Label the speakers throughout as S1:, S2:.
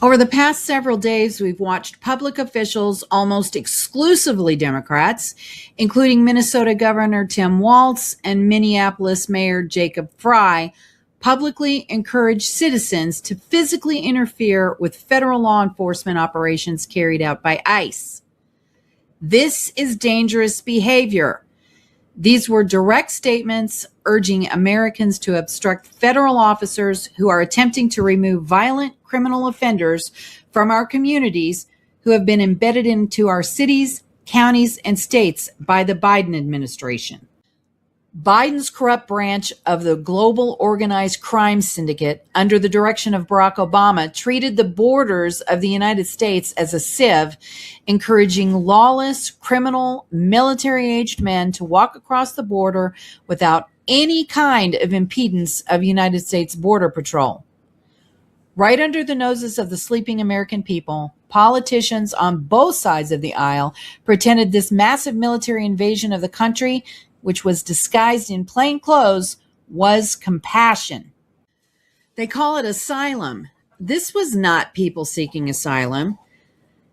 S1: Over the past several days, we've watched public officials, almost exclusively Democrats, including Minnesota Governor Tim Walz and Minneapolis Mayor Jacob Frey, publicly encourage citizens to physically interfere with federal law enforcement operations carried out by ICE. This is dangerous behavior. These were direct statements urging Americans to obstruct federal officers who are attempting to remove violent criminal offenders from our communities who have been embedded into our cities, counties, and states by the Biden administration. Biden's corrupt branch of the global organized crime syndicate, under the direction of Barack Obama, treated the borders of the United States as a sieve, encouraging lawless, criminal, military-aged men to walk across the border without any kind of impedance of United States Border Patrol. Right under the noses of the sleeping American people, politicians on both sides of the aisle pretended this massive military invasion of the country, which was disguised in plain clothes, was compassion. They call it asylum. This was not people seeking asylum.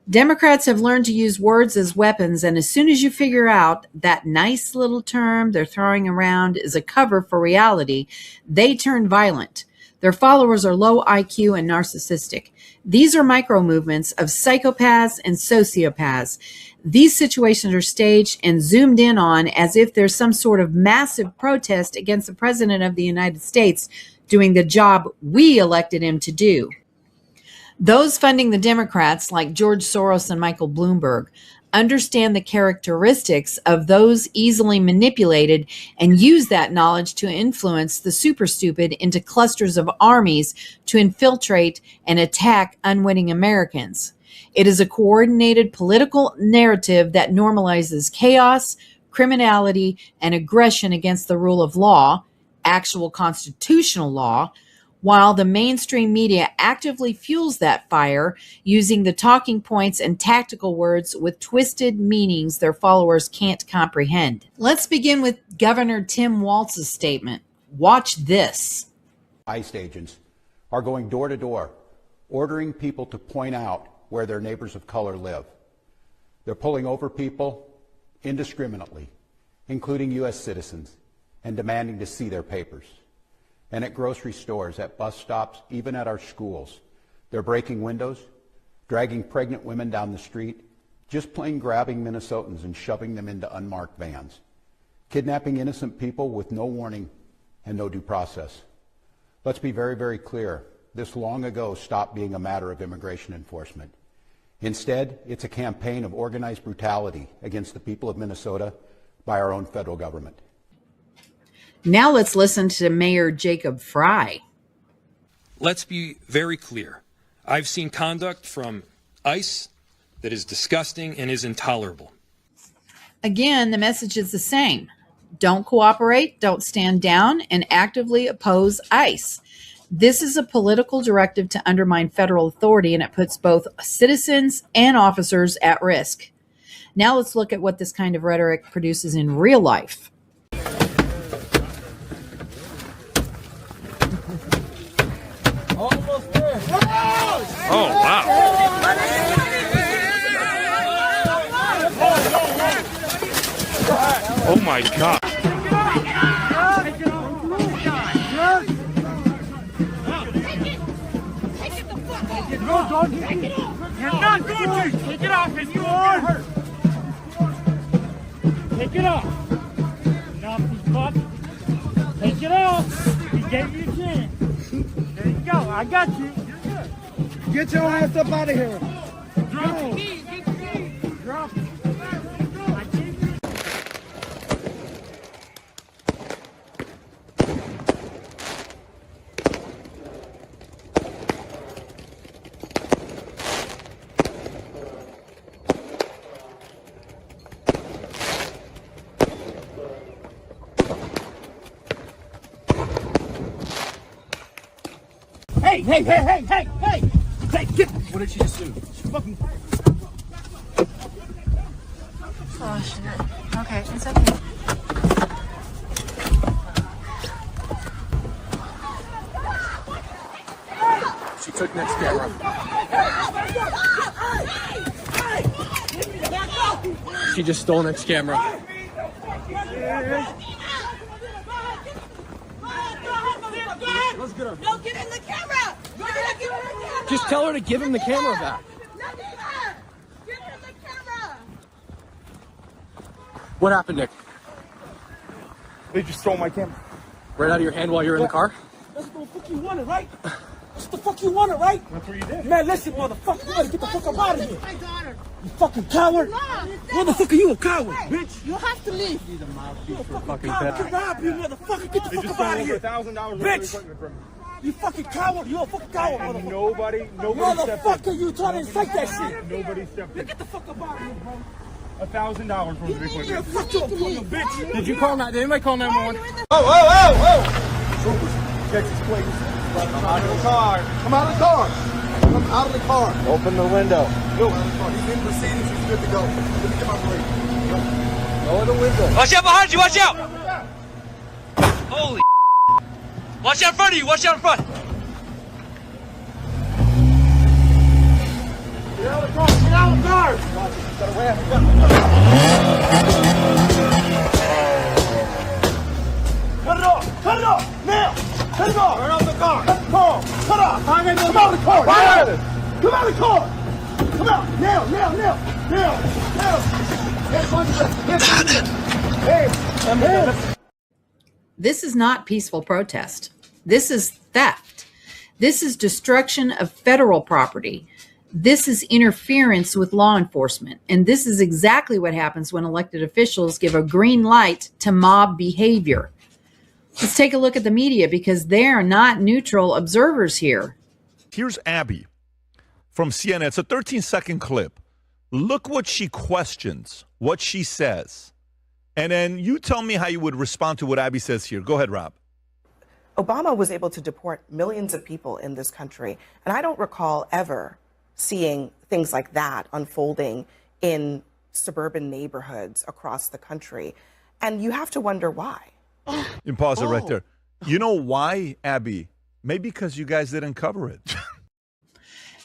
S1: Democrats have learned to use words as weapons, and as soon as you figure out that nice little term they're throwing around is a cover for reality, they turn violent. Their followers are low IQ and narcissistic. These are micro movements of psychopaths and sociopaths. These situations are staged and zoomed in on as if there's some sort of massive protest against the President of the United States doing the job we elected him to do. Those funding the Democrats, like George Soros and Michael Bloomberg, understand the characteristics of those easily manipulated and use that knowledge to influence the super stupid into clusters of armies to infiltrate and attack unwitting Americans. It is a coordinated political narrative that normalizes chaos, criminality, and aggression against the rule of law, actual constitutional law, while the mainstream media actively fuels that fire using the talking points and tactical words with twisted meanings their followers can't comprehend. Let's begin with Governor Tim Walz's statement. Watch this.
S2: ICE agents are going door to door, ordering people to point out where their neighbors of color live. They're pulling over people indiscriminately, including U.S. citizens, and demanding to see their papers. And at grocery stores, at bus stops, even at our schools. They're breaking windows, dragging pregnant women down the street, just plain grabbing Minnesotans and shoving them into unmarked vans, kidnapping innocent people with no warning and no due process. Let's be very, very clear. This long ago stopped being a matter of immigration enforcement. Instead, it's a campaign of organized brutality against the people of Minnesota by our own federal government.
S1: Now let's listen to Mayor Jacob Frey.
S3: Let's be very clear. I've seen conduct from ICE that is disgusting and is intolerable.
S1: Again, the message is the same. Don't cooperate, don't stand down, and actively oppose ICE. This is a political directive to undermine federal authority, and it puts both citizens and officers at risk. Now let's look at what this kind of rhetoric produces in real life.
S4: Almost there.
S3: Oh, wow. Oh, my God.
S4: No, don't take it off. You're not going to. Take it off and you are hurt. Take it off. Enough, you fuck. Take it off. He gave you a chance. There you go. I got you. You're good. Get your ass up out of here. Drop your knees. Get your knees. Drop it. I gave you. Hey, get! What did she just do? She fucking...
S5: Oh, shit. Okay, it's okay.
S6: She took next camera. She just stole next camera.
S7: Let's get her. No, get in the camera.
S6: Just tell her to give him the camera back.
S7: Give her the camera.
S6: What happened, Nick?
S8: They just stole my camera.
S6: Right out of your hand while you're in the car?
S4: That's what the fuck you wanted, right? That's what the fuck you wanted, right?
S8: That's what you did.
S4: Man, listen, motherfucker, you gotta get the fuck up out of here. You fucking coward. Motherfucker, you a coward, bitch.
S7: You have to leave.
S4: You a fucking coward. Get robbed, you motherfucker. Get the fuck up out of here.
S8: $1,000
S4: Bitch. You fucking coward. You a fucking coward, motherfucker.
S8: Nobody stepped in.
S4: Motherfucker, you trying to incite that shit.
S8: Nobody stepped in.
S4: Get the fuck up out of here, bro.
S8: $1,000 from the big one.
S4: Yeah, fuck you, fucking bitch.
S6: Did you call that? Did anybody call 911?
S8: Whoa! Troopers, Texas police. Come out of the car. Come out of the car. Come out of the car. Open the window. Go. He's in proceedings. He's good to go. Let me get my break. Go in the window.
S9: Watch out behind you! Watch out! Holy! Watch out in front of you! Watch out in front!
S8: Get out of the car. Get out of the car. Got a ramp. Cut it off. Cut it off. Now. Cut it off. Turn off the car. Cut the car. Cut off. Come out of the car. Come out of the car. Come out. Now.
S1: This is not peaceful protest. This is theft. This is destruction of federal property. This is interference with law enforcement. And this is exactly what happens when elected officials give a green light to mob behavior. Let's take a look at the media because they are not neutral observers here.
S10: Here's Abby from CNN. It's a 13-second clip. Look what she questions, what she says. And then you tell me how you would respond to what Abby says here. Go ahead, Rob.
S11: Obama was able to deport millions of people in this country. And I don't recall ever seeing things like that unfolding in suburban neighborhoods across the country. And you have to wonder why.
S10: You pause it right there. You know why, Abby? Maybe because you guys didn't cover it.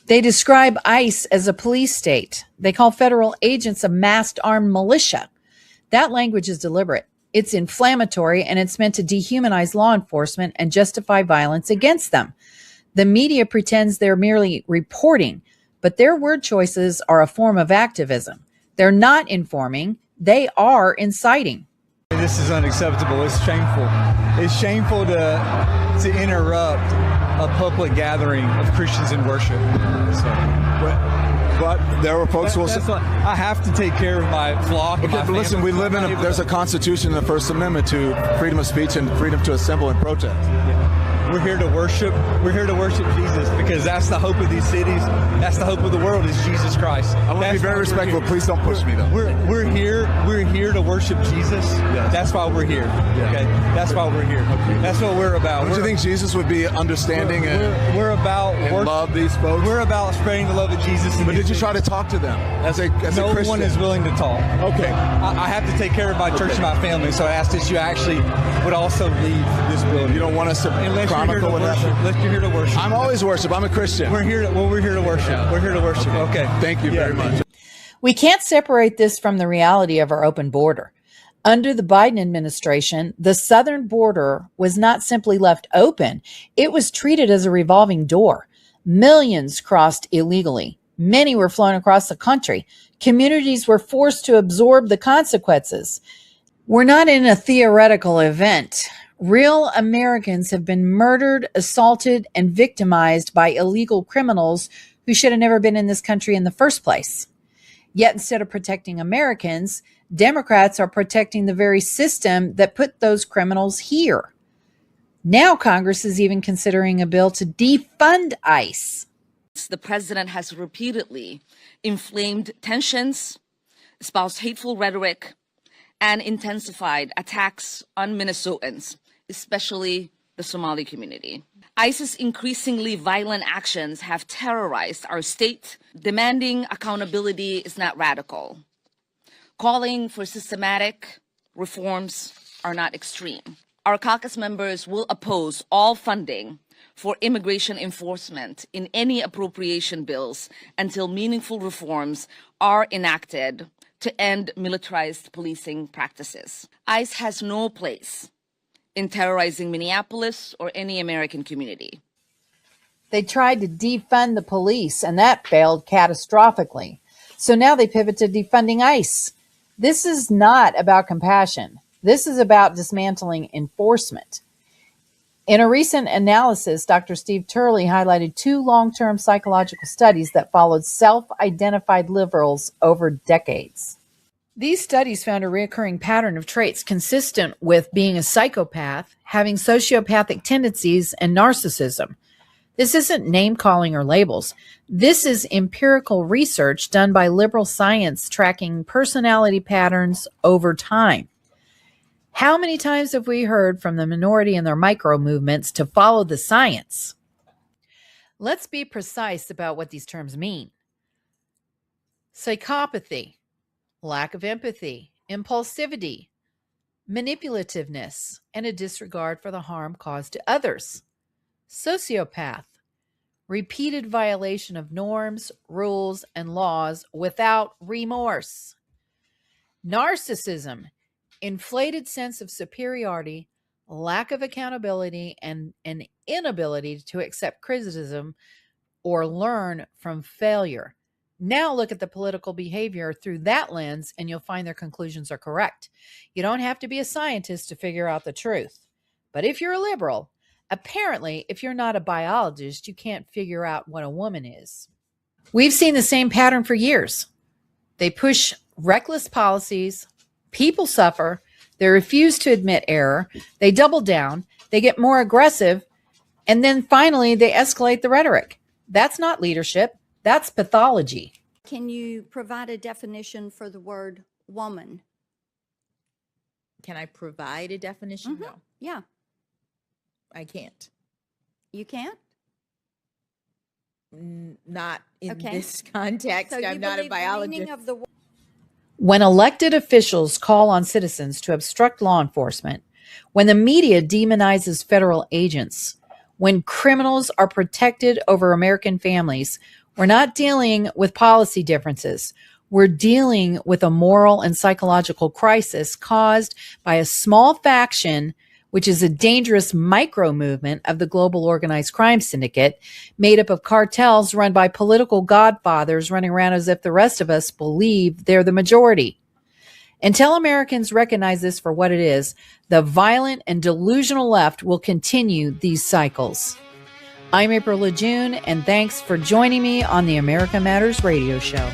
S1: They describe ICE as a police state. They call federal agents a masked armed militia. That language is deliberate. It's inflammatory, and it's meant to dehumanize law enforcement and justify violence against them. The media pretends they're merely reporting, but their word choices are a form of activism. They're not informing. They are inciting.
S12: This is unacceptable. It's shameful. It's shameful to interrupt a public gathering of Christians in worship.
S8: But there were folks who will say,
S12: I have to take care of my flock.
S8: okay, but listen, we live in there's a constitution in the First Amendment to freedom of speech and freedom to assemble and protest.
S12: We're here to worship. We're here to worship Jesus because that's the hope of these cities. That's the hope of the world is Jesus Christ.
S8: I want to be very respectful. Please don't push me, though.
S12: We're here to worship Jesus. Yes. That's why we're here. Yeah. Okay, that's why we're here. Okay. That's what we're about.
S8: Don't you think Jesus would be understanding
S12: we're about
S8: and love these folks?
S12: We're about spreading the love of Jesus.
S8: But did you try to talk to them as a Christian?
S12: No one is willing to talk.
S8: Okay,
S12: I have to take care of my church and my family, so I asked that you actually would also leave this building.
S8: You don't want us to chronicle what happened?
S12: Unless you're here to worship.
S8: I'm always worship. I'm a Christian.
S12: We're here to worship. Yeah. We're here to worship. Okay.
S8: Thank you very much.
S1: We can't separate this from the reality of our open border. Under the Biden administration, the southern border was not simply left open. It was treated as a revolving door. Millions crossed illegally. Many were flown across the country. Communities were forced to absorb the consequences. We're not in a theoretical event. Real Americans have been murdered, assaulted, and victimized by illegal criminals who should have never been in this country in the first place. Yet instead of protecting Americans, Democrats are protecting the very system that put those criminals here. Now Congress is even considering a bill to defund ICE.
S13: The president has repeatedly inflamed tensions, espoused hateful rhetoric, and intensified attacks on Minnesotans, especially the Somali community. ICE's increasingly violent actions have terrorized our state. Demanding accountability is not radical. Calling for systematic reforms are not extreme. Our caucus members will oppose all funding for immigration enforcement in any appropriation bills until meaningful reforms are enacted to end militarized policing practices. ICE has no place in terrorizing Minneapolis or any American community.
S1: They tried to defund the police, and that failed catastrophically. So now they pivot to defunding ICE. This is not about compassion. This is about dismantling enforcement. In a recent analysis, Dr. Steve Turley highlighted 2 long-term psychological studies that followed self-identified liberals over decades. These studies found a recurring pattern of traits consistent with being a psychopath, having sociopathic tendencies, and narcissism. This isn't name-calling or labels. This is empirical research done by liberal science tracking personality patterns over time. How many times have we heard from the minority and their micro movements to follow the science? Let's be precise about what these terms mean. Psychopathy, lack of empathy, impulsivity, manipulativeness, and a disregard for the harm caused to others. Sociopath, repeated violation of norms, rules, and laws without remorse. Narcissism, inflated sense of superiority, lack of accountability, and an inability to accept criticism or learn from failure. Now look at the political behavior through that lens, and you'll find their conclusions are correct. You don't have to be a scientist to figure out the truth. But if you're a liberal, apparently, if you're not a biologist, you can't figure out what a woman is. We've seen the same pattern for years. They push reckless policies. People suffer. They refuse to admit error. They double down. They get more aggressive. And then finally, they escalate the rhetoric. That's not leadership. That's pathology.
S14: Can you provide a definition for the word woman?
S15: Can I provide a definition? No.
S14: Yeah.
S15: I can't.
S14: You can't?
S15: Not in this context.
S14: So
S15: I'm not a biologist.
S1: When elected officials call on citizens to obstruct law enforcement, when the media demonizes federal agents, when criminals are protected over American families, we're not dealing with policy differences. We're dealing with a moral and psychological crisis caused by a small faction, which is a dangerous micro movement of the global organized crime syndicate, made up of cartels run by political godfathers running around as if the rest of us believe they're the majority. Until Americans recognize this for what it is, the violent and delusional left will continue these cycles. I'm April LaJune, and thanks for joining me on the America Matters radio show.